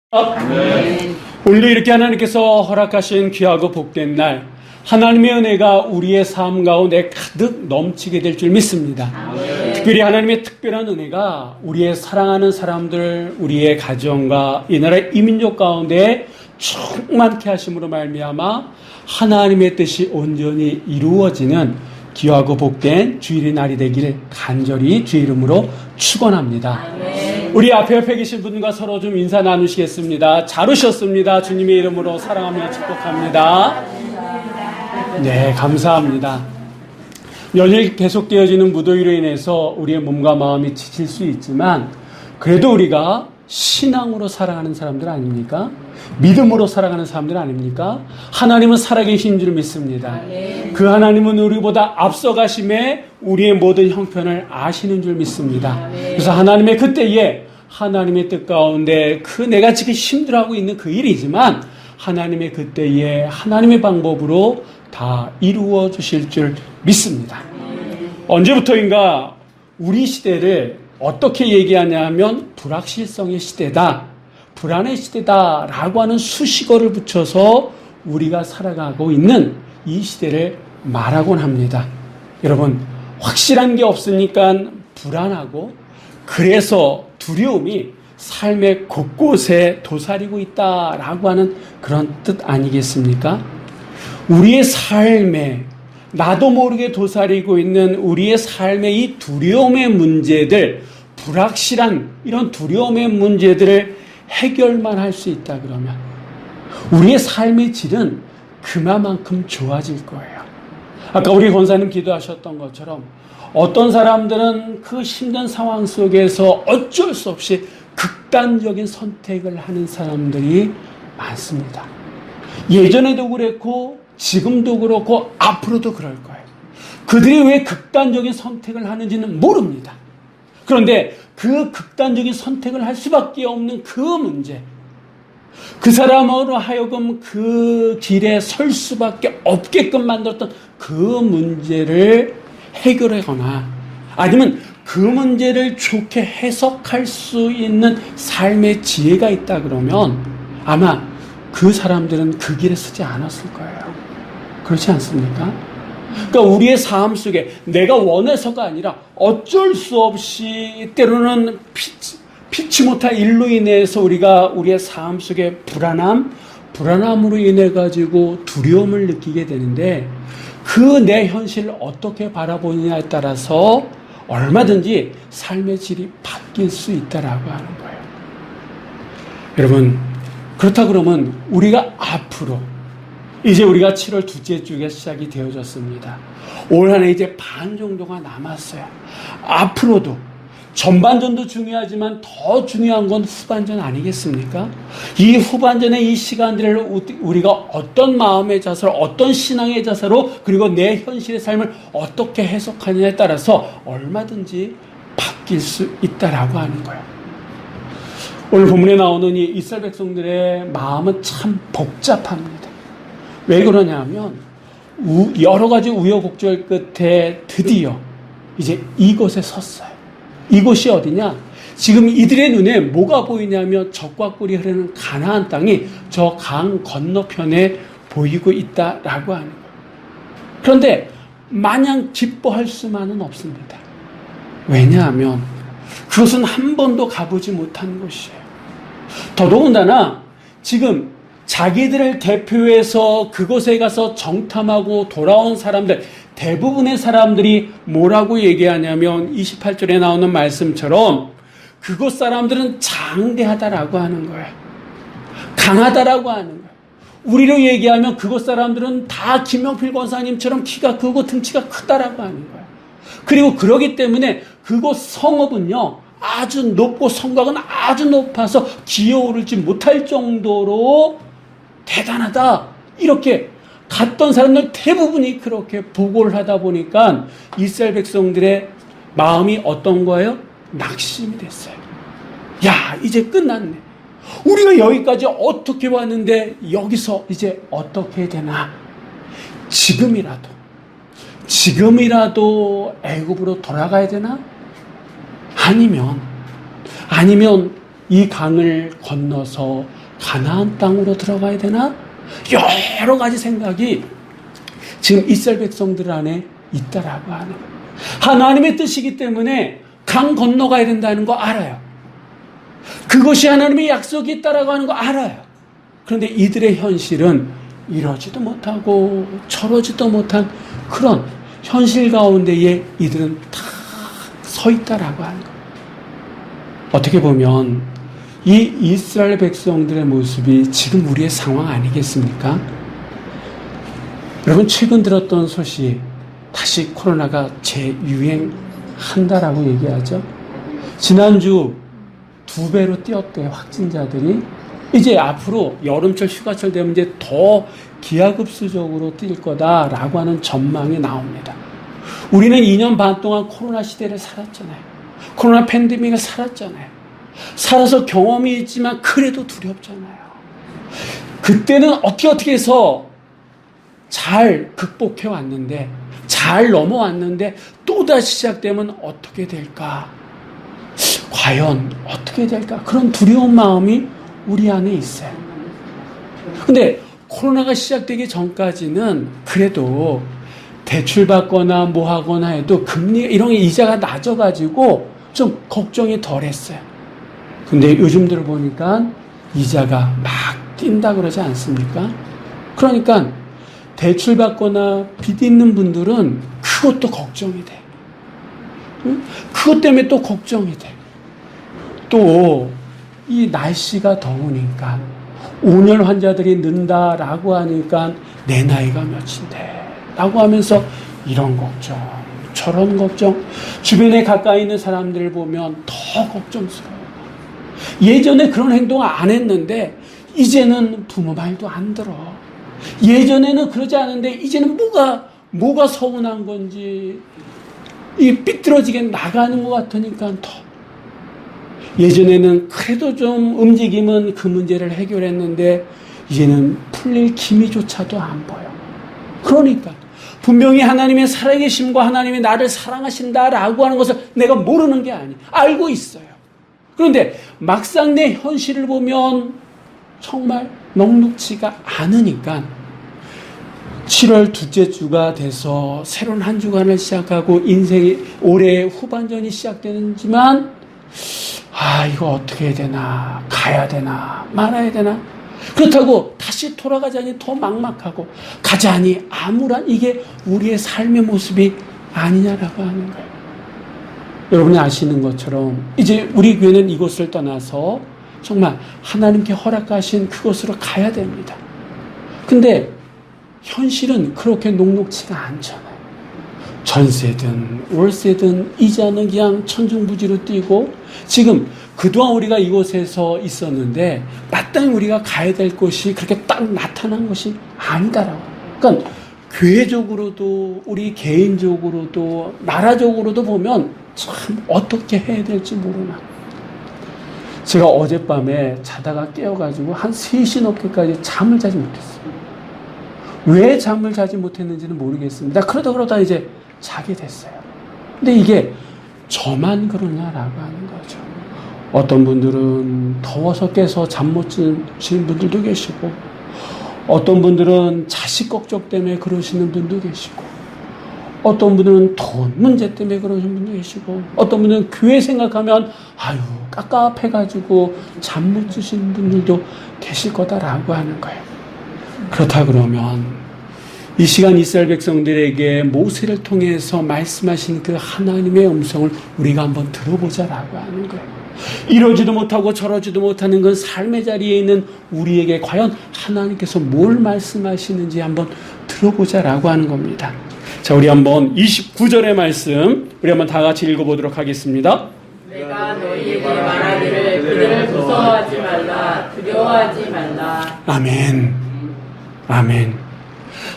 오늘도 이렇게 하나님께서 허락하신 귀하고 복된 날, 하나님의 은혜가 우리의 삶 가운데 가득 넘치게 될 줄 믿습니다. 특별히 하나님의 특별한 은혜가 우리의 사랑하는 사람들, 우리의 가정과 이 나라의 이민족 가운데 충만케 하심으로 말미암아 하나님의 뜻이 온전히 이루어지는 귀하고 복된 주일의 날이 되기를 간절히 주의 이름으로 축원합니다. 우리 앞에 계신 분과 서로 좀 인사 나누시겠습니다. 잘 오셨습니다. 주님의 이름으로 사랑하며 축복합니다. 네, 감사합니다. 연일 계속되어지는 무더위로 인해서 우리의 몸과 마음이 지칠 수 있지만 그래도 우리가 신앙으로 살아가는 사람들 아닙니까? 믿음으로 살아가는 사람들 아닙니까? 하나님은 살아계신 줄 믿습니다. 그 하나님은 우리보다 앞서가심에 우리의 모든 형편을 아시는 줄 믿습니다. 그래서 하나님의 그때에 하나님의 뜻 가운데 내가 지금 힘들어하고 있는 그 일이지만 하나님의 그때에 하나님의 방법으로 다 이루어 주실 줄 믿습니다. 언제부터인가 우리 시대를 어떻게 얘기하냐 하면 불확실성의 시대다, 불안의 시대다 라고 하는 수식어를 붙여서 우리가 살아가고 있는 이 시대를 말하곤 합니다. 여러분, 확실한 게 없으니까 불안하고 그래서 두려움이 삶의 곳곳에 도사리고 있다라고 하는 그런 뜻 아니겠습니까? 우리의 삶에 나도 모르게 도사리고 있는 우리의 삶의 이 두려움의 문제들, 불확실한 이런 두려움의 문제들을 해결만 할 수 있다 그러면 우리의 삶의 질은 그만큼 좋아질 거예요. 아까 우리 권사님 기도하셨던 것처럼 어떤 사람들은 그 힘든 상황 속에서 어쩔 수 없이 극단적인 선택을 하는 사람들이 많습니다. 예전에도 그랬고 지금도 그렇고 앞으로도 그럴 거예요. 그들이 왜 극단적인 선택을 하는지는 모릅니다. 그런데 그 극단적인 선택을 할 수밖에 없는 그 문제, 그 사람으로 하여금 그 길에 설 수밖에 없게끔 만들었던 그 문제를 해결하거나 아니면 그 문제를 좋게 해석할 수 있는 삶의 지혜가 있다 그러면 아마 그 사람들은 그 길에 서지 않았을 거예요. 그렇지 않습니까? 그러니까 우리의 삶 속에 내가 원해서가 아니라 어쩔 수 없이 때로는 피치 못할 일로 인해서 우리가 우리의 삶 속에 불안함으로 인해 가지고 두려움을 느끼게 되는데 그 내 현실을 어떻게 바라보느냐에 따라서 얼마든지 삶의 질이 바뀔 수 있다라고 하는 거예요. 여러분, 그렇다 그러면 우리가 앞으로 이제 우리가 7월 둘째 주가 시작이 되어졌습니다. 올 한 해 이제 반 정도가 남았어요. 앞으로도 전반전도 중요하지만 더 중요한 건 후반전 아니겠습니까? 이 후반전의 이 시간들을 우리가 어떤 마음의 자세로, 어떤 신앙의 자세로, 그리고 내 현실의 삶을 어떻게 해석하느냐에 따라서 얼마든지 바뀔 수 있다라고 하는 거예요. 오늘 본문에 나오는 이 이스라엘 백성들의 마음은 참 복잡합니다. 왜 그러냐면 여러 가지 우여곡절 끝에 드디어 이제 이곳에 섰어요. 이곳이 어디냐? 지금 이들의 눈에 뭐가 보이냐면 적과 꿀이 흐르는 가나안 땅이 저 강 건너편에 보이고 있다라고 하는 거예요. 그런데 마냥 기뻐할 수만은 없습니다. 왜냐하면 그것은 한 번도 가보지 못한 곳이에요. 더더군다나 지금 자기들을 대표해서 그곳에 가서 정탐하고 돌아온 사람들, 대부분의 사람들이 뭐라고 얘기하냐면 28절에 나오는 말씀처럼 그곳 사람들은 장대하다라고 하는 거예요. 강하다라고 하는 거예요. 우리로 얘기하면 그곳 사람들은 다 김영필 권사님처럼 키가 크고 등치가 크다라고 하는 거예요. 그리고 그러기 때문에 그곳 성읍은요, 아주 높고 성곽은 아주 높아서 기어오르지 못할 정도로 대단하다. 이렇게 갔던 사람들 대부분이 그렇게 보고를 하다 보니까 이스라엘 백성들의 마음이 어떤 거예요? 낙심이 됐어요. 야, 이제 끝났네. 우리가 여기까지 어떻게 왔는데 여기서 이제 어떻게 되나? 지금이라도 애굽으로 돌아가야 되나? 아니면 이 강을 건너서 가나안 땅으로 들어가야 되나? 여러 가지 생각이 지금 이스라엘 백성들 안에 있다라고 하는 거예요. 하나님의 뜻이기 때문에 강 건너가야 된다는 거 알아요. 그것이 하나님의 약속이 있다라고 하는 거 알아요. 그런데 이들의 현실은 이러지도 못하고 저러지도 못한 그런 현실 가운데에 이들은 다 서 있다라고 하는 거예요. 어떻게 보면 이 이스라엘 백성들의 모습이 지금 우리의 상황 아니겠습니까? 여러분, 최근 들었던 소식, 다시 코로나가 재유행한다라고 얘기하죠. 지난주 2배로 뛰었대요, 확진자들이. 이제 앞으로 여름철 휴가철 되면 이제 더 기하급수적으로 뛸 거다라고 하는 전망이 나옵니다. 우리는 2년 반 동안 코로나 시대를 살았잖아요. 코로나 팬데믹을 살았잖아요. 살아서 경험이 있지만 그래도 두렵잖아요. 그때는 어떻게 해서 잘 극복해 왔는데, 잘 넘어왔는데 또다시 시작되면 어떻게 될까? 과연 어떻게 될까? 그런 두려운 마음이 우리 안에 있어요. 근데 코로나가 시작되기 전까지는 그래도 대출받거나 뭐 하거나 해도 금리 이런 게 이자가 낮아가지고 좀 걱정이 덜했어요. 근데 요즘 들어보니까 이자가 막 뛴다 그러지 않습니까? 그러니까 대출받거나 빚 있는 분들은 그것도 걱정이 돼. 응? 그것 때문에 또 걱정이 돼. 또 이 날씨가 더우니까 온열 환자들이 는다라고 하니까 내 나이가 몇인데 라고 하면서 이런 걱정 저런 걱정, 주변에 가까이 있는 사람들을 보면 더 걱정스러워. 예전에 그런 행동을 안 했는데 이제는 부모 말도 안 들어. 예전에는 그러지 않은데 이제는 뭐가 서운한 건지 이 삐뚤어지게 나가는 것 같으니까 더. 예전에는 그래도 좀 움직이면 그 문제를 해결했는데 이제는 풀릴 기미조차도 안 보여. 그러니까 분명히 하나님의 살아계심과 하나님이 나를 사랑하신다라고 하는 것을 내가 모르는 게 아니에요. 알고 있어요. 그런데 막상 내 현실을 보면 정말 녹록지가 않으니까 7월 둘째 주가 돼서 새로운 한 주간을 시작하고 인생의 올해 후반전이 시작되는지만 이거 어떻게 해야 되나, 가야 되나, 말아야 되나. 그렇다고 다시 돌아가자니 더 막막하고 가자니 암울한 이게 우리의 삶의 모습이 아니냐라고 하는 거예요. 여러분이 아시는 것처럼 이제 우리 교회는 이곳을 떠나서 정말 하나님께 허락하신 그곳으로 가야 됩니다. 근데 현실은 그렇게 녹록지가 않잖아요. 전세든 월세든 이자는 그냥 천중부지로 뛰고 지금 그동안 우리가 이곳에서 있었는데 마땅히 우리가 가야 될 곳이 그렇게 딱 나타난 것이 아니다라고. 그러니까 교회적으로도 우리 개인적으로도 나라적으로도 보면 참 어떻게 해야 될지 모르나. 제가 어젯밤에 자다가 깨어가지고 한 3시 넘게까지 잠을 자지 못했어요. 왜 잠을 자지 못했는지는 모르겠습니다. 그러다 이제 자게 됐어요. 근데 이게 저만 그러냐라고 하는 거죠. 어떤 분들은 더워서 깨서 잠 못 주무시는 분들도 계시고, 어떤 분들은 자식 걱정 때문에 그러시는 분도 계시고, 어떤 분들은 돈 문제 때문에 그러시는 분도 계시고, 어떤 분들은 교회 생각하면 깝깝해가지고 잠 못 주시는 분들도 계실 거다라고 하는 거예요. 그렇다 그러면 이 시간 이스라엘 백성들에게 모세를 통해서 말씀하신 그 하나님의 음성을 우리가 한번 들어보자라고 하는 거예요. 이러지도 못하고 저러지도 못하는 그 삶의 자리에 있는 우리에게 과연 하나님께서 뭘 말씀하시는지 한번 들어보자라고 하는 겁니다. 자, 우리 한번 29절의 말씀 우리 한번 다 같이 읽어보도록 하겠습니다. 내가 너희에게 말하기를 그들을 무서워하지 말라, 두려워하지 말라. 아멘. 아멘.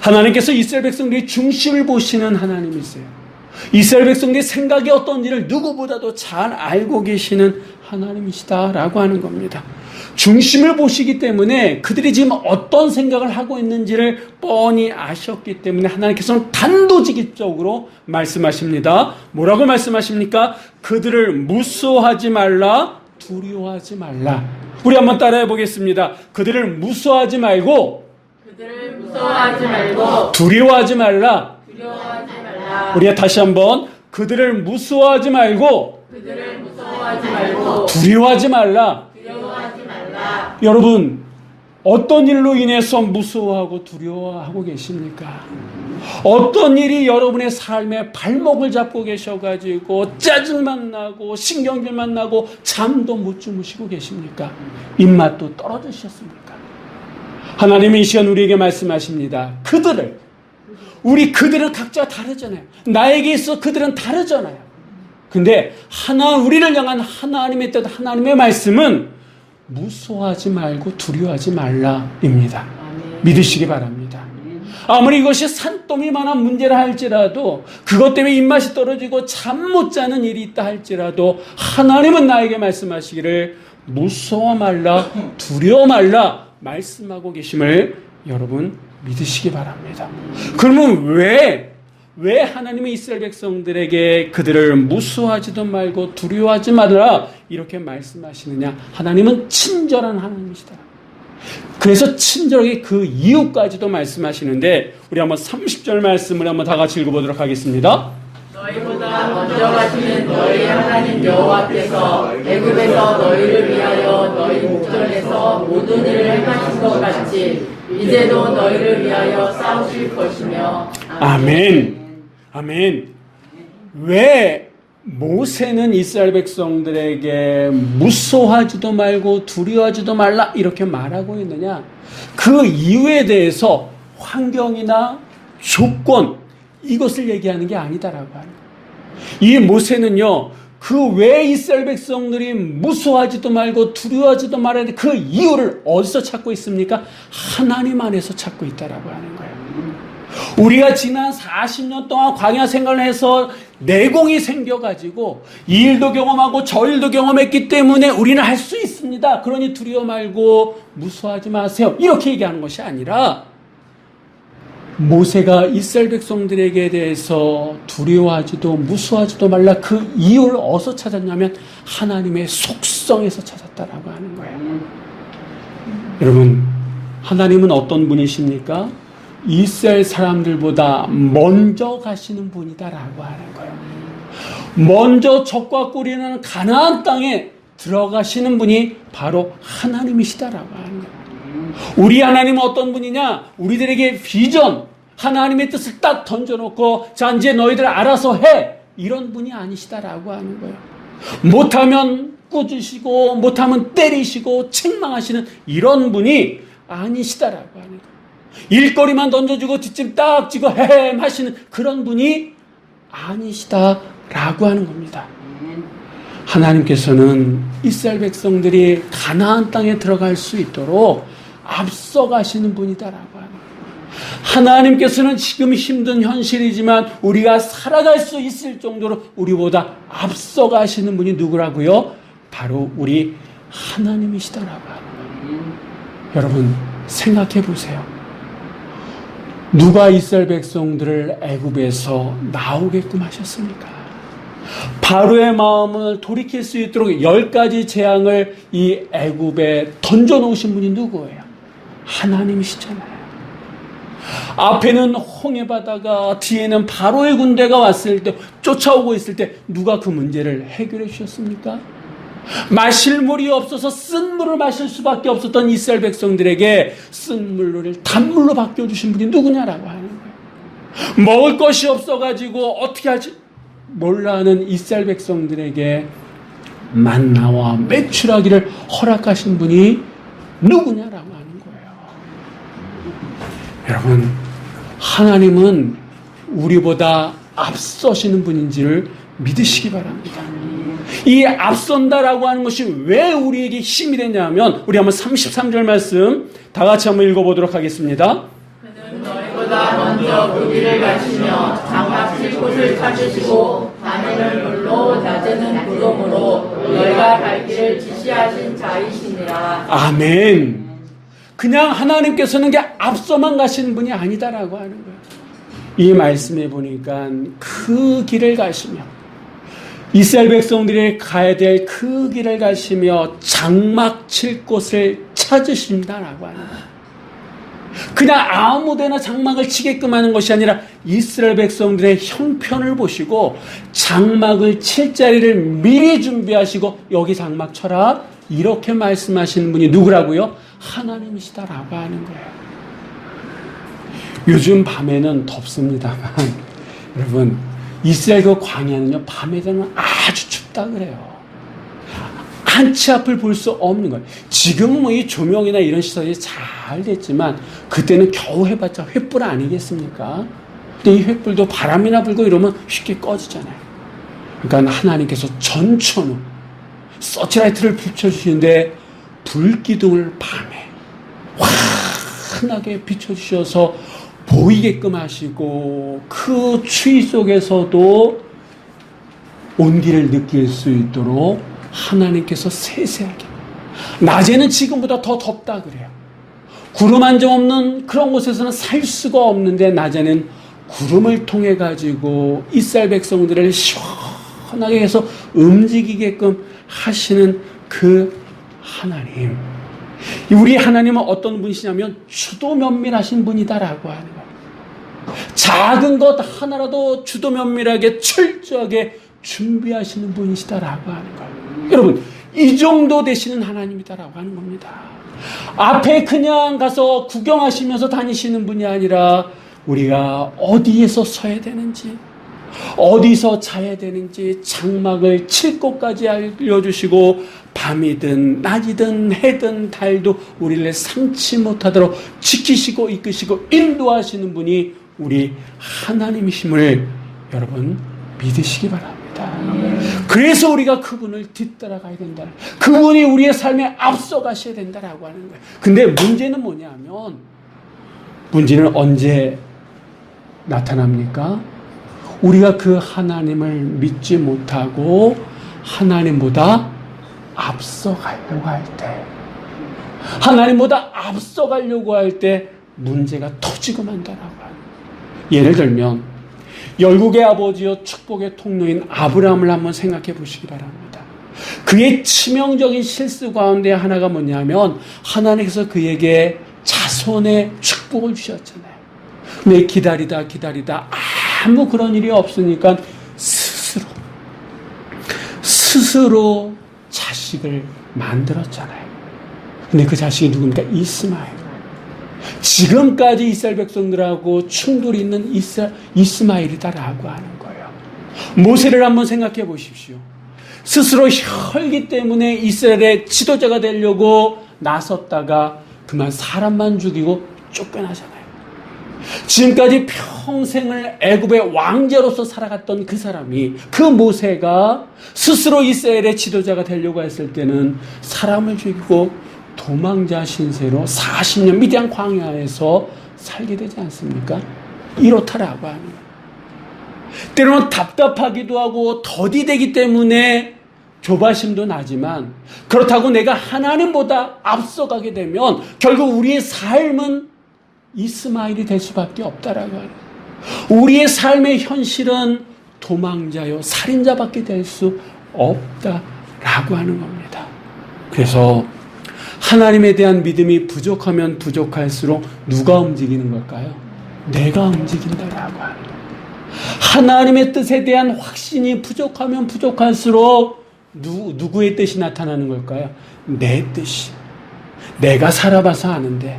하나님께서 이스라엘 백성들의 중심을 보시는 하나님이세요. 이스라엘 백성들의 생각이 어떤지를 누구보다도 잘 알고 계시는 하나님이시다라고 하는 겁니다. 중심을 보시기 때문에 그들이 지금 어떤 생각을 하고 있는지를 뻔히 아셨기 때문에 하나님께서는 단도직입적으로 말씀하십니다. 뭐라고 말씀하십니까? 그들을 무서워하지 말라, 두려워하지 말라. 우리 한번 따라해 보겠습니다. 그들을 무서워하지 말고 그들을 무서워하지 말고 두려워하지 말라. 두려워하지 말라. 우리가 다시 한번 그들을 무서워하지 말고 그들을 무서워하지 말고 두려워하지 말라. 두려워하지 말라. 여러분, 어떤 일로 인해서 무서워하고 두려워하고 계십니까? 어떤 일이 여러분의 삶에 발목을 잡고 계셔가지고 짜증만 나고 신경질만 나고 잠도 못 주무시고 계십니까? 입맛도 떨어지셨습니까? 하나님은 이 시간 우리에게 말씀하십니다. 그들은 각자 다르잖아요. 나에게 있어 그들은 다르잖아요. 근데 우리를 향한 하나님의 뜻, 하나님의 말씀은 무서워하지 말고 두려워하지 말라입니다. 믿으시기 바랍니다. 아무리 이것이 산더미만한 문제라 할지라도, 그것 때문에 입맛이 떨어지고 잠 못 자는 일이 있다 할지라도, 하나님은 나에게 말씀하시기를 무서워 말라, 두려워 말라 말씀하고 계심을 여러분 믿으시기 바랍니다. 그러면 왜 하나님이 이스라엘 백성들에게 그들을 무서워하지도 말고 두려워하지 말라 이렇게 말씀하시느냐? 하나님은 친절한 하나님이시다. 그래서 친절하게 그 이유까지도 말씀하시는데, 우리 한번 30절 말씀을 한번 다 같이 읽어보도록 하겠습니다. 너희보다 먼저 가시는 너희 하나님 여호와께서 애굽에서 너희를 위하여 너희 목전에서 모든 일을 행하신 것 같이 이제도 너희를 위하여 싸우실 것이며. 아멘. 아멘. 왜 모세는 이스라엘 백성들에게 무서워하지도 말고 두려워하지도 말라 이렇게 말하고 있느냐? 그 이유에 대해서 환경이나 조건 이것을 얘기하는 게 아니다라고 하는 거예요. 이 모세는요, 그 왜 이스라엘 백성들이 무서워하지도 말고 두려워하지도 말아야 돼, 그 이유를 어디서 찾고 있습니까? 하나님 안에서 찾고 있다라고 하는 거예요. 우리가 지난 40년 동안 광야 생활을 해서 내공이 생겨가지고 이 일도 경험하고 저 일도 경험했기 때문에 우리는 할 수 있습니다. 그러니 두려워 말고 무서워하지 마세요. 이렇게 얘기하는 것이 아니라, 모세가 이스라엘 백성들에게 대해서 두려워하지도 무서워하지도 말라 그 이유를 어디서 찾았냐면 하나님의 속성에서 찾았다라고 하는 거예요. 여러분, 하나님은 어떤 분이십니까? 이스라엘 사람들보다 먼저 가시는 분이다라고 하는 거예요. 먼저 적과 꿀이는 가나안 땅에 들어가시는 분이 바로 하나님이시다라고 하는 거예요. 우리 하나님은 어떤 분이냐? 우리들에게 비전, 하나님의 뜻을 딱 던져놓고 자 이제 너희들 알아서 해, 이런 분이 아니시다라고 하는 거예요. 못하면 꾸짖으시고 못하면 때리시고 책망하시는 이런 분이 아니시다라고 하는 거예요. 일거리만 던져주고 뒷짐 딱 지고 헤헴 하시는 그런 분이 아니시다라고 하는 겁니다. 하나님께서는 이스라엘 백성들이 가나안 땅에 들어갈 수 있도록 앞서가시는 분이다라고 하는 거예요. 하나님께서는 지금 힘든 현실이지만 우리가 살아갈 수 있을 정도로 우리보다 앞서가시는 분이 누구라고요? 바로 우리 하나님이시다라고 하는 거예요. 여러분, 생각해 보세요. 누가 이스라엘 백성들을 애굽에서 나오게끔 하셨습니까? 바로의 마음을 돌이킬 수 있도록 10가지 재앙을 이 애굽에 던져놓으신 분이 누구예요? 하나님이시잖아요. 앞에는 홍해바다가, 뒤에는 바로의 군대가 왔을 때, 쫓아오고 있을 때 누가 그 문제를 해결해 주셨습니까? 마실 물이 없어서 쓴 물을 마실 수밖에 없었던 이스라엘 백성들에게 쓴 물을 단물로 바뀌어주신 분이 누구냐라고 하는 거예요. 먹을 것이 없어가지고 어떻게 할지 몰라 하는 이스라엘 백성들에게 만나와 매출하기를 허락하신 분이 누구냐라고 하는 거예요. 여러분, 하나님은 우리보다 앞서시는 분인지를 믿으시기 바랍니다. 이 앞선다라고 하는 것이 왜 우리에게 힘이 되냐면, 우리 한번 33절 말씀 다 같이 한번 읽어보도록 하겠습니다. 그는 너희보다 먼저 그 길을 가시며 장막질 곳을 찾으시고 밤에는 불로 낮에는 구름으로 너희가 갈 길을 지시하신 자이시니라. 아멘. 그냥 하나님께서는 게 앞서만 가시는 분이 아니다라고 하는 거예요. 이 말씀에 보니까 그 길을 가시며 이스라엘 백성들이 가야 될 그 길을 가시며 장막 칠 곳을 찾으신다라고 하는 거예요. 그냥 아무데나 장막을 치게끔 하는 것이 아니라 이스라엘 백성들의 형편을 보시고 장막을 칠 자리를 미리 준비하시고 여기 장막 쳐라 이렇게 말씀하시는 분이 누구라고요? 하나님이시다라고 하는 거예요. 요즘 밤에는 덥습니다만 여러분 이스라엘 그 광야는요 밤에 되면 아주 춥다 그래요. 한치 앞을 볼 수 없는 거예요. 지금은 뭐 이 조명이나 이런 시설이 잘 됐지만 그때는 겨우 해봤자 횃불 아니겠습니까? 근데 이 횃불도 바람이나 불고 이러면 쉽게 꺼지잖아요. 그러니까 하나님께서 전천후 서치라이트를 비춰주시는데 불기둥을 밤에 환하게 비춰주셔서 보이게끔 하시고 그 추위 속에서도 온기를 느낄 수 있도록 하나님께서 세세하게 낮에는 지금보다 더 덥다 그래요. 구름 한 점 없는 그런 곳에서는 살 수가 없는데 낮에는 구름을 통해 가지고 이스라엘 백성들을 시원하게 해서 움직이게끔 하시는 그 하나님. 우리 하나님은 어떤 분이시냐면 주도 면밀하신 분이다라고 하는 거예요. 작은 것 하나라도 주도 면밀하게 철저하게 준비하시는 분이시다라고 하는 거예요. 여러분 이 정도 되시는 하나님이다라고 하는 겁니다. 앞에 그냥 가서 구경하시면서 다니시는 분이 아니라 우리가 어디에서 서야 되는지 어디서 자야 되는지 장막을 칠 곳까지 알려주시고 밤이든 낮이든 해든 달도 우리를 상치 못하도록 지키시고 이끄시고 인도하시는 분이 우리 하나님이심을 여러분 믿으시기 바랍니다. 그래서 우리가 그분을 뒤따라가야 된다. 그분이 우리의 삶에 앞서가셔야 된다라고 하는 거예요. 근데 문제는 뭐냐면 문제는 언제 나타납니까? 우리가 그 하나님을 믿지 못하고 하나님보다 앞서가려고 할 때, 하나님보다 앞서가려고 할 때 문제가 터지고 만다라고 하는 거예요. 예를 들면 열국의 아버지요 축복의 통로인 아브라함을 한번 생각해 보시기 바랍니다. 그의 치명적인 실수 가운데 하나가 뭐냐면 하나님께서 그에게 자손의 축복을 주셨잖아요. 근데 기다리다 아무 그런 일이 없으니까 스스로 자식을 만들었잖아요. 근데 그 자식이 누굽니까? 이스마엘. 지금까지 이스라엘 백성들하고 충돌이 있는 이스마엘이다라고 하는 거예요. 모세를 한번 생각해 보십시오. 스스로 혈기 때문에 이스라엘의 지도자가 되려고 나섰다가 그만 사람만 죽이고 쫓겨나잖아요. 지금까지 평생을 애굽의 왕제로서 살아갔던 그 사람이, 그 모세가 스스로 이스라엘의 지도자가 되려고 했을 때는 사람을 죽이고 도망자 신세로 40년 미디안 광야에서 살게 되지 않습니까? 이렇다라고 하는 거예요. 때로는 답답하기도 하고 더디되기 때문에 조바심도 나지만, 그렇다고 내가 하나님보다 앞서가게 되면 결국 우리의 삶은 이스마엘이 될 수밖에 없다라고 하는 거예요. 우리의 삶의 현실은 도망자요 살인자밖에 될 수 없다라고 하는 겁니다. 그래서 하나님에 대한 믿음이 부족하면 부족할수록 누가 움직이는 걸까요? 내가 움직인다라고 하는 거예요. 하나님의 뜻에 대한 확신이 부족하면 부족할수록 누구의 뜻이 나타나는 걸까요? 내 뜻이. 내가 살아봐서 아는데,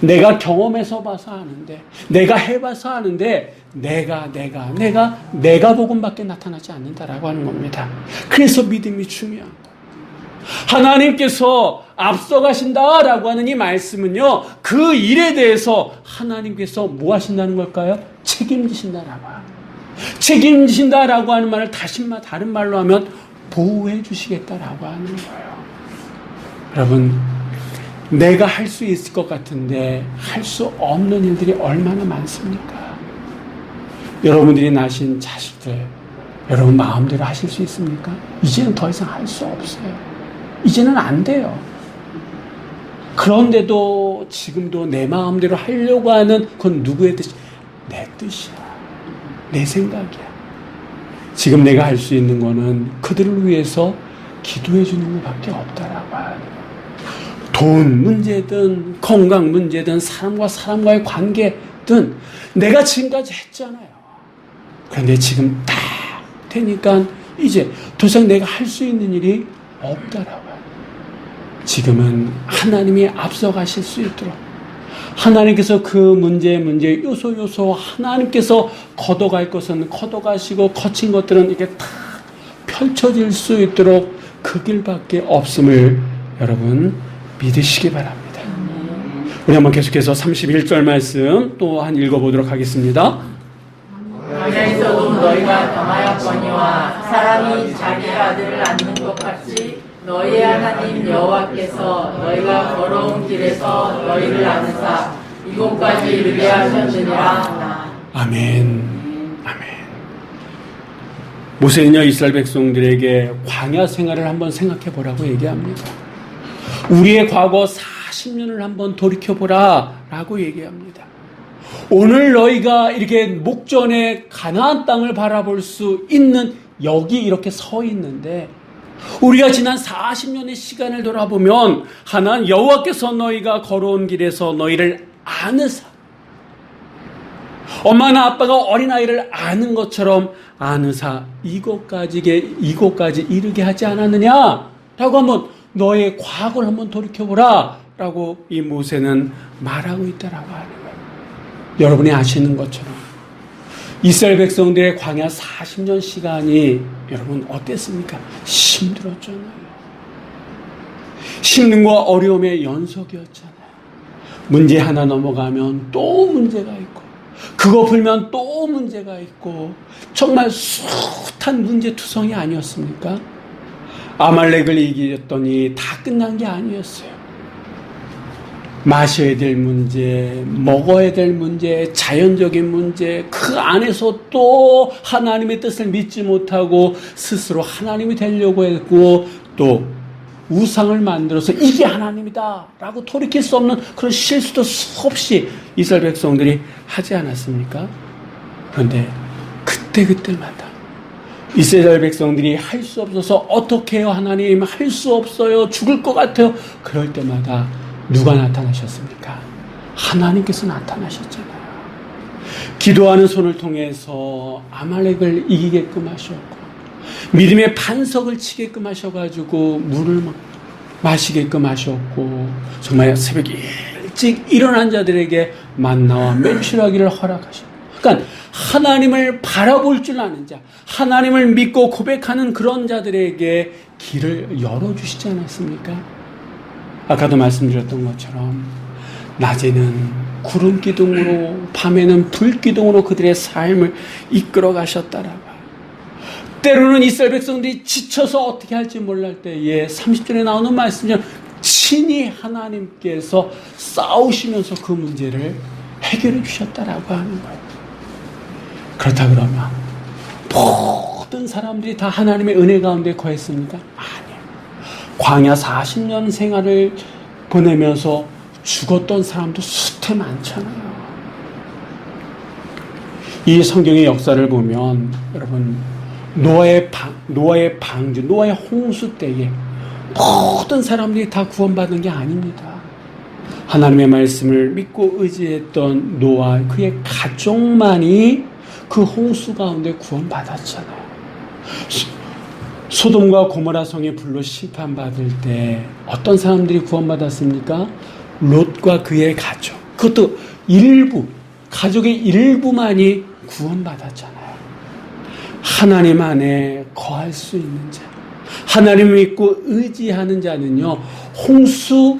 내가 경험해서 봐서 아는데, 내가 해봐서 아는데, 내가 복음밖에 나타나지 않는다라고 하는 겁니다. 그래서 믿음이 중요한 거예요. 하나님께서 앞서가신다라고 하는 이 말씀은요, 그 일에 대해서 하나님께서 뭐 하신다는 걸까요? 책임지신다라고 하는 거예요. 책임지신다라고 하는 말을 다른 말로 하면 보호해 주시겠다라고 하는 거예요. 여러분, 내가 할 수 있을 것 같은데 할 수 없는 일들이 얼마나 많습니까? 여러분들이 낳으신 자식들, 여러분 마음대로 하실 수 있습니까? 이제는 더 이상 할 수 없어요. 이제는 안 돼요. 그런데도 지금도 내 마음대로 하려고 하는 그건 누구의 뜻이야? 내 뜻이야. 내 생각이야. 지금 내가 할 수 있는 거는 그들을 위해서 기도해 주는 것밖에 없다라고 하는 거예요. 돈 문제든 건강 문제든 사람과 사람과의 관계든 내가 지금까지 했잖아요. 그런데 지금 딱 되니까 이제 더 이상 내가 할 수 있는 일이 없다라고 해요. 지금은 하나님이 앞서가실 수 있도록 하나님께서 그 문제 요소 하나님께서 걷어갈 것은 걷어가시고 거친 것들은 이렇게 다 펼쳐질 수 있도록 그 길밖에 없음을 여러분 믿으시기 바랍니다. 우리 한번 계속해서 31절 말씀 또한 읽어보도록 하겠습니다. 광야에서도 너희가 당하였거니와 사람이 자기 아들을 낳는 것 같이 너희의 하나님 여호와께서 너희가 걸어온 길에서 너희를 낳으사 이곳까지 이르게 하셨느니라. 아멘. 아멘. 모세는요 이스라엘 백성들에게 광야 생활을 한번 생각해 보라고 얘기합니다. 우리의 과거 40년을 한번 돌이켜 보라라고 얘기합니다. 오늘 너희가 이렇게 목전에 가나안 땅을 바라볼 수 있는 여기 이렇게 서 있는데 우리가 지난 40년의 시간을 돌아보면 하나님 여호와께서 너희가 걸어온 길에서 너희를 안으사 엄마나 아빠가 어린아이를 아는 것처럼 안으사 이곳까지 이르게 하지 않았느냐? 라고 한번 너의 과거를 한번 돌이켜보라 라고 이 모세는 말하고 있다라고 하는 거예요. 여러분이 아시는 것처럼 이스라엘 백성들의 광야 40년 시간이 여러분 어땠습니까? 힘들었잖아요. 힘듦과 어려움의 연속이었잖아요. 문제 하나 넘어가면 또 문제가 있고 그거 풀면 또 문제가 있고 정말 숱한 문제투성이 아니었습니까? 아말렉을 이겼더니 다 끝난 게 아니었어요. 마셔야 될 문제, 먹어야 될 문제, 자연적인 문제, 그 안에서 또 하나님의 뜻을 믿지 못하고 스스로 하나님이 되려고 했고 또 우상을 만들어서 이게 하나님이다 라고 돌이킬 수 없는 그런 실수도 수없이 이스라엘 백성들이 하지 않았습니까? 그런데 그때마다 이스라엘 백성들이 할 수 없어서 어떻게 해요 하나님 할 수 없어요 죽을 것 같아요 그럴 때마다 누가 나타나셨습니까? 하나님께서 나타나셨잖아요. 기도하는 손을 통해서 아말렉을 이기게끔 하셨고 믿음의 반석을 치게끔 하셔가지고 물을 마시게끔 하셨고 정말 새벽 일찍 일어난 자들에게 만나와 매출하기를 허락하셨고 그러니까 하나님을 바라볼 줄 아는 자 하나님을 믿고 고백하는 그런 자들에게 길을 열어주시지 않았습니까? 아까도 말씀드렸던 것처럼 낮에는 구름 기둥으로 밤에는 불 기둥으로 그들의 삶을 이끌어 가셨다라고. 때로는 이스라엘 백성들이 지쳐서 어떻게 할지 몰랄 때에 30절에 나오는 말씀처럼 친히 하나님께서 싸우시면서 그 문제를 해결해 주셨다라고 하는 거예요. 그렇다 그러면 모든 사람들이 다 하나님의 은혜 가운데 거했습니까? 아니에요. 광야 40년 생활을 보내면서 죽었던 사람도 수태 많잖아요. 이 성경의 역사를 보면 여러분 노아의 방주, 노아의 홍수 때에 모든 사람들이 다 구원받은 게 아닙니다. 하나님의 말씀을 믿고 의지했던 노아 그의 가족만이 그 홍수 가운데 구원받았잖아요. 소돔과 고모라 성에 불로 심판받을 때 어떤 사람들이 구원받았습니까? 롯과 그의 가족. 그것도 일부, 가족의 일부만이 구원받았잖아요. 하나님 안에 거할 수 있는 자, 하나님을 믿고 의지하는 자는요, 홍수,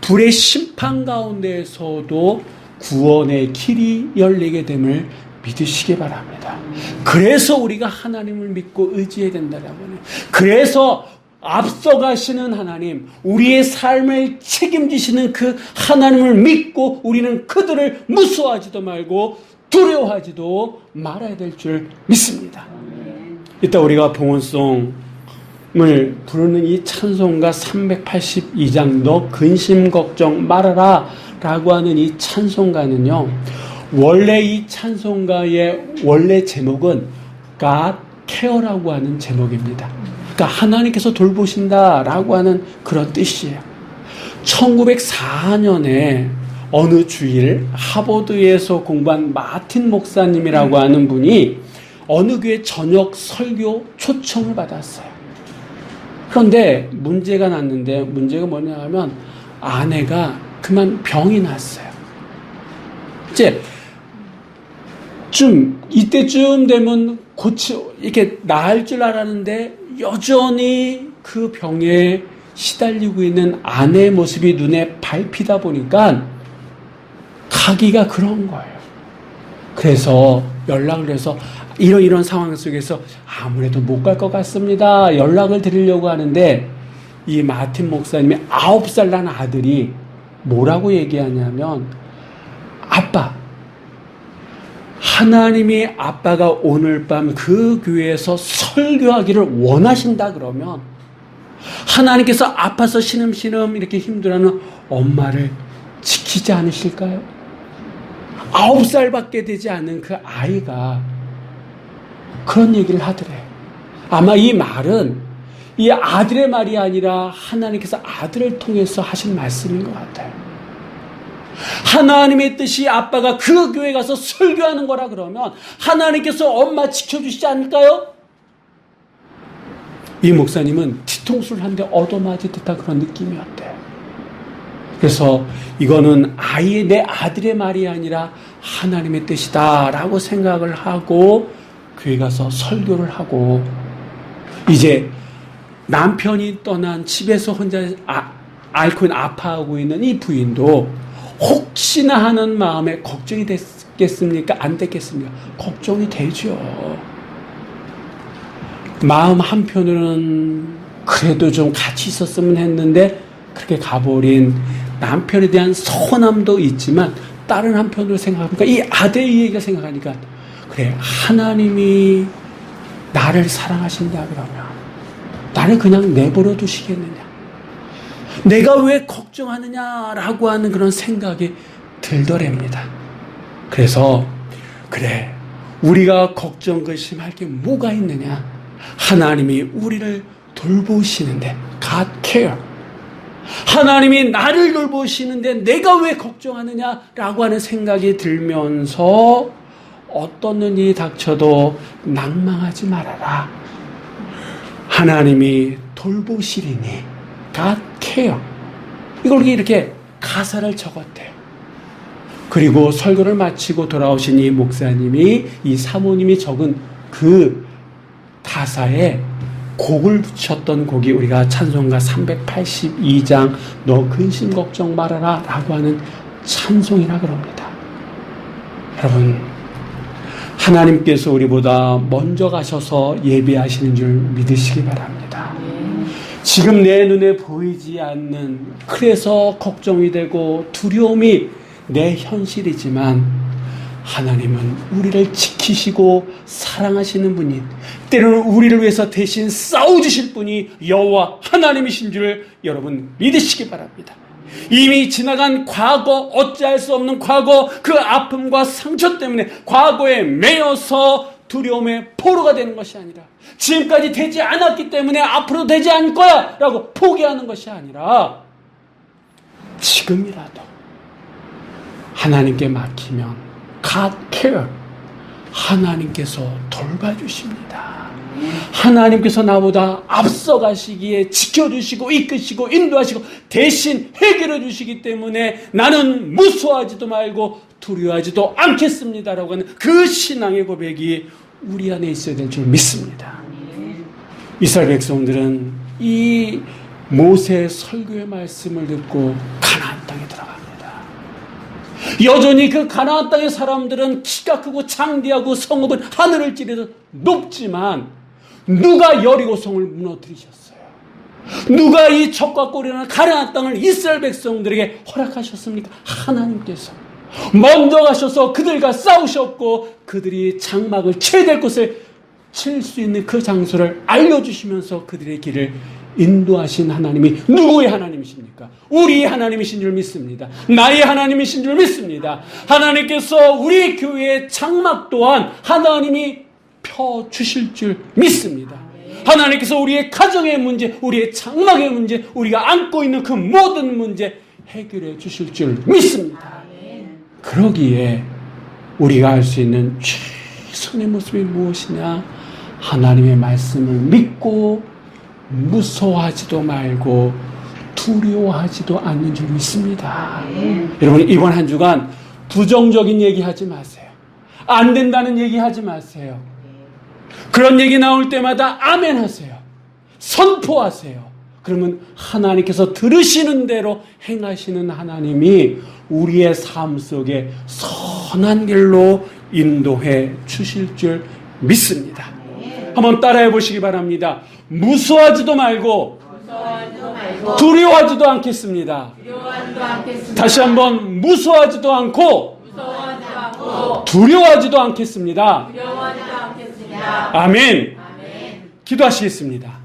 불의 심판 가운데에서도 구원의 길이 열리게 됨을 믿으시기 바랍니다. 그래서 우리가 하나님을 믿고 의지해야 된다라고 해요. 그래서 앞서가시는 하나님, 우리의 삶을 책임지시는 그 하나님을 믿고 우리는 그들을 무서워하지도 말고 두려워하지도 말아야 될 줄 믿습니다. 이따 우리가 봉헌송을 부르는 이 찬송가 382장 너 근심 걱정 말아라 라고 하는 이 찬송가는요, 원래 이 찬송가의 원래 제목은 God 케어라고 하는 제목입니다. 그러니까 하나님께서 돌보신다라고 하는 그런 뜻이에요. 1904년에 어느 주일 하버드에서 공부한 마틴 목사님이라고 하는 분이 어느 교회 저녁 설교 초청을 받았어요. 그런데 문제가 났는데, 문제가 뭐냐 하면 아내가 그만 병이 났어요. 이제 이때쯤 되면 이렇게 나을 줄 알았는데 여전히 그 병에 시달리고 있는 아내의 모습이 눈에 밟히다 보니까 가기가 그런 거예요. 그래서 연락을 해서 이런 상황 속에서 아무래도 못 갈 것 같습니다. 연락을 드리려고 하는데 이 마틴 목사님이 9살 난 아들이 뭐라고 얘기하냐면, 아빠, 하나님이 아빠가 오늘 밤 그 교회에서 설교하기를 원하신다 그러면 하나님께서 아파서 신음신음 이렇게 힘들어하는 엄마를 지키지 않으실까요? 9살밖에 되지 않은 그 아이가 그런 얘기를 하더래요. 아마 이 말은 이 아들의 말이 아니라 하나님께서 아들을 통해서 하신 말씀인 것 같아요. 하나님의 뜻이 아빠가 그 교회 가서 설교하는 거라 그러면 하나님께서 엄마 지켜주시지 않을까요? 이 목사님은 뒤통수를 한 대 얻어맞을 듯한 그런 느낌이었대요. 그래서 이거는 내 아들의 말이 아니라 하나님의 뜻이다라고 생각을 하고 교회 가서 설교를 하고, 이제 남편이 떠난 집에서 혼자 앓고 아파하고 있는 이 부인도 혹시나 하는 마음에 걱정이 됐겠습니까? 안 됐겠습니까? 걱정이 되죠. 마음 한편으로는 그래도 좀 같이 있었으면 했는데 그렇게 가버린 남편에 대한 서운함도 있지만, 다른 한편으로 생각하니까 이 아들의 얘기가 생각하니까, 그래, 하나님이 나를 사랑하신다 그러면 나를 그냥 내버려 두시겠느냐, 내가 왜 걱정하느냐라고 하는 그런 생각이 들더랍니다. 그래서 그래, 우리가 걱정 근심할 게 뭐가 있느냐, 하나님이 우리를 돌보시는데, God care, 하나님이 나를 돌보시는데 내가 왜 걱정하느냐라고 하는 생각이 들면서 어떤 일이 닥쳐도 낭망하지 말아라, 하나님이 돌보시리니 God care, 이걸 이렇게 가사를 적었대요. 그리고 설교를 마치고 돌아오신 이 목사님이, 이 사모님이 적은 그 가사에 곡을 붙였던 곡이 우리가 찬송가 382장 너 근심 걱정 말아라 라고 하는 찬송이라 그럽니다. 여러분, 하나님께서 우리보다 먼저 가셔서 예배하시는 줄 믿으시기 바랍니다. 지금 내 눈에 보이지 않는, 그래서 걱정이 되고 두려움이 내 현실이지만 하나님은 우리를 지키시고 사랑하시는 분인, 때로는 우리를 위해서 대신 싸워주실 분이 여호와 하나님이신 줄 여러분 믿으시기 바랍니다. 이미 지나간 과거, 어찌할 수 없는 과거, 그 아픔과 상처 때문에 과거에 매여서 두려움의 포로가 되는 것이 아니라, 지금까지 되지 않았기 때문에 앞으로 되지 않을 거야 라고 포기하는 것이 아니라, 지금이라도 하나님께 맡기면 God care, 하나님께서 돌봐주십니다. 하나님께서 나보다 앞서가시기에 지켜주시고 이끄시고 인도하시고 대신 해결해 주시기 때문에 나는 무서워하지도 말고 두려워하지도 않겠습니다라고 하는 그 신앙의 고백이 우리 안에 있어야 될 줄 믿습니다. 이스라엘 백성들은 이 모세의 설교의 말씀을 듣고 가나안 땅에 들어갑니다. 여전히 그 가나안 땅의 사람들은 키가 크고 장대하고 성읍은 하늘을 찌르듯 높지만, 누가 여리고성을 무너뜨리셨어요? 누가 이 적과 꼴이라는 가나안 땅을 이스라엘 백성들에게 허락하셨습니까? 하나님께서 먼저 가셔서 그들과 싸우셨고, 그들이 장막을 쳐야 될 곳을 칠 수 있는 그 장소를 알려주시면서 그들의 길을 인도하신 하나님이 누구의 하나님이십니까? 우리의 하나님이신 줄 믿습니다. 나의 하나님이신 줄 믿습니다. 하나님께서 우리 교회의 장막 또한 하나님이 펴 주실 줄 믿습니다. 하나님께서 우리의 가정의 문제, 우리의 장막의 문제, 우리가 안고 있는 그 모든 문제 해결해 주실 줄 믿습니다. 그러기에 우리가 할 수 있는 최선의 모습이 무엇이냐? 하나님의 말씀을 믿고 무서워하지도 말고 두려워하지도 않는 줄 믿습니다. 여러분, 이번 한 주간 부정적인 얘기하지 마세요. 안 된다는 얘기하지 마세요. 그런 얘기 나올 때마다 아멘 하세요. 선포하세요. 그러면 하나님께서 들으시는 대로 행하시는 하나님이 우리의 삶 속에 선한 길로 인도해 주실 줄 믿습니다. 한번 따라해 보시기 바랍니다. 무서워하지도 말고 두려워하지도 않겠습니다. 다시 한번 무서워하지도 않고 두려워하지도 않겠습니다. 아멘. 기도하시겠습니다.